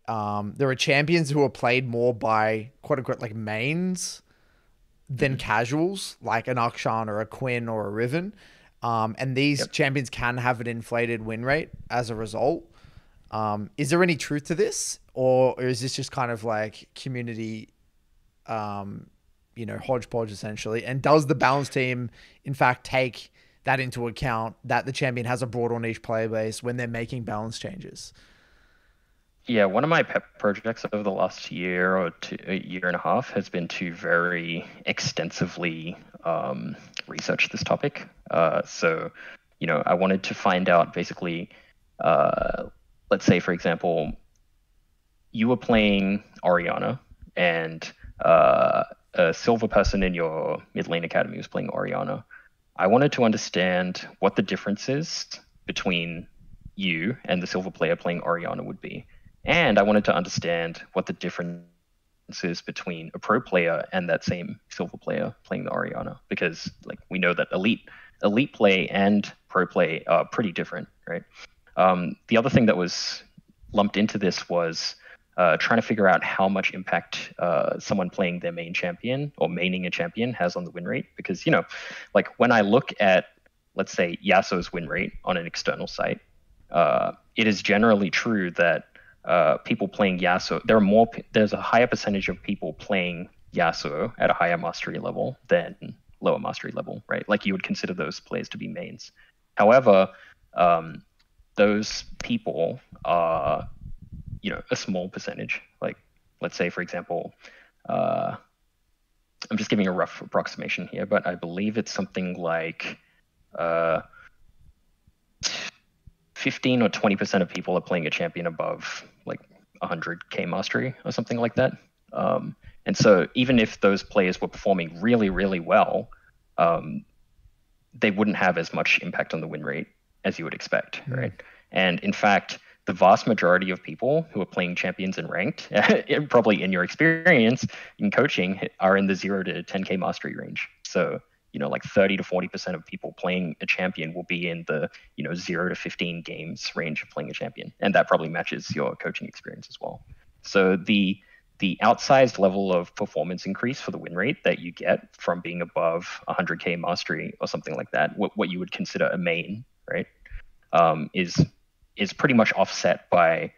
there are champions who are played more by quote unquote like mains than casuals, like an Akshan or a Quinn or a Riven. And these Yep. champions can have an inflated win rate as a result. Is there any truth to this, or is this just kind of like community, hodgepodge essentially? And does the balance team, in fact, take that into account that the champion has a broad or niche player base when they're making balance changes? Yeah, one of my pet projects over the last year or two, a year and a half has been to very extensively research this topic. I wanted to find out basically, let's say, for example, you were playing Oriana and a silver person in your mid lane academy was playing Oriana. I wanted to understand what the difference is between you and the silver player playing Oriana would be. And I wanted to understand what the difference is between a pro player and that same silver player playing the Oriana, because like we know that elite play and pro play are pretty different, right? The other thing that was lumped into this was trying to figure out how much impact someone playing their main champion or maining a champion has on the win rate. Because, like when I look at, let's say, Yasuo's win rate on an external site, it is generally true that people playing Yasuo, there's a higher percentage of people playing Yasuo at a higher mastery level than lower mastery level, right? Like you would consider those players to be mains. However, those people are, a small percentage. Like, let's say, for example, I'm just giving a rough approximation here, but I believe it's something like 15 or 20% of people are playing a champion above like 100k mastery or something like that. And so even if those players were performing really, really well, they wouldn't have as much impact on the win rate as you would expect, right? And in fact, the vast majority of people who are playing champions in ranked, probably in your experience in coaching, are in the 0 to 10k mastery range. So, like 30 to 40% of people playing a champion will be in the, 0 to 15 games range of playing a champion. And that probably matches your coaching experience as well. So the outsized level of performance increase for the win rate that you get from being above 100k mastery or something like that, what you would consider a main, right, is pretty much offset by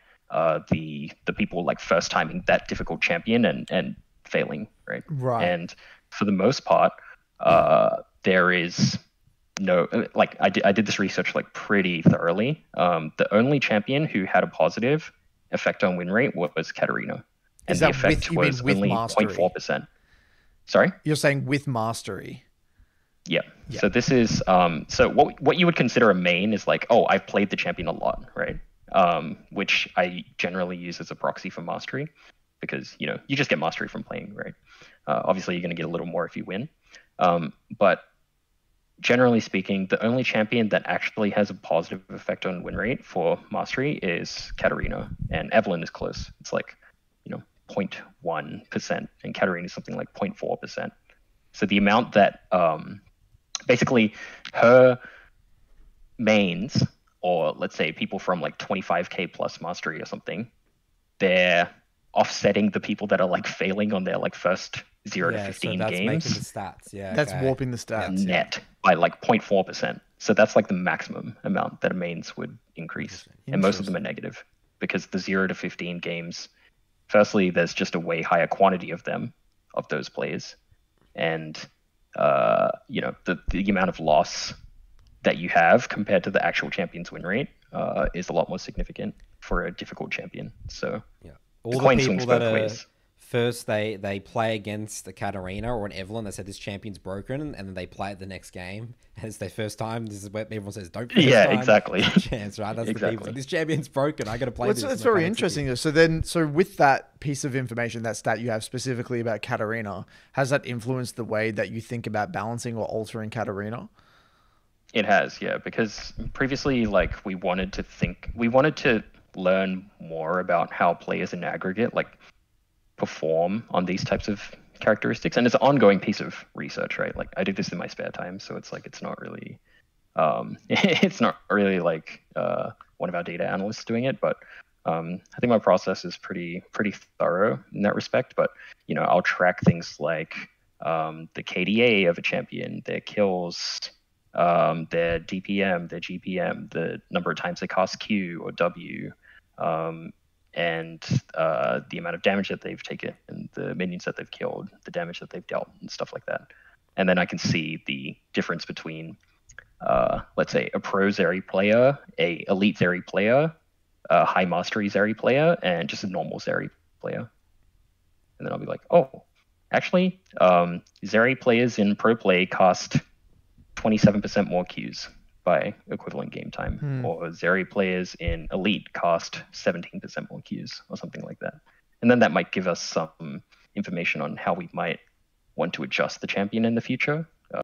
the people like first timing that difficult champion and failing, right? Right. And for the most part, there is no, like I did this research like pretty thoroughly. The only champion who had a positive effect on win rate was Katarina. And Is the that effect was only mastery? 0.4%. Sorry? You're saying with mastery? Yeah. So this is so what you would consider a main is like, oh, I've played the champion a lot, right? Which I generally use as a proxy for mastery, because you just get mastery from playing, right? Obviously, you're going to get a little more if you win, but generally speaking, the only champion that actually has a positive effect on win rate for mastery is Katarina, and Evelynn is close. It's like 0.1%, and Katarina is something like 0.4%. So the amount that basically her mains, or let's say people from like 25k plus mastery or something, they're offsetting the people that are like failing on their like first 0 to 15 so that's games. making the stats. Yeah, that's warping the stats. Net by like 0.4%. So that's like the maximum amount that a mains would increase, and most of them are negative because the 0 to 15 games. Firstly, there's just a way higher quantity of them, of those players, and the amount of loss that you have compared to the actual champion's win rate is a lot more significant for a difficult champion. So all the the coin people swings that both are ways. first they play against a Katarina or an Evelynn. They said this champion's broken, and then they play it the next game. And it's their first time. This is where everyone says, "Don't play this time." Exactly. Chance, right? That's Exactly. the people. This champion's broken. I got to play this. It's very interesting. So with that piece of information, that stat you have specifically about Katarina, has that influenced the way that you think about balancing or altering Katarina? It has, yeah, because previously, like, we wanted to learn more about how players in aggregate, like, perform on these types of characteristics. And it's an ongoing piece of research, right? Like, I do this in my spare time, so it's like, it's not really, like, one of our data analysts doing it, but I think my process is pretty thorough in that respect. But I'll track things like the KDA of a champion, their kills, their DPM, their GPM, the number of times they cost Q or W, and the amount of damage that they've taken, and the minions that they've killed, the damage that they've dealt, and stuff like that. And then I can see the difference between, let's say, a pro Zeri player, a elite Zeri player, a high mastery Zeri player, and just a normal Zeri player. And then I'll be like, oh, actually, Zeri players in pro play cost 27% more Qs by equivalent game time, or Zeri players in elite cost 17% more Qs, or something like that. And then that might give us some information on how we might want to adjust the champion in the future.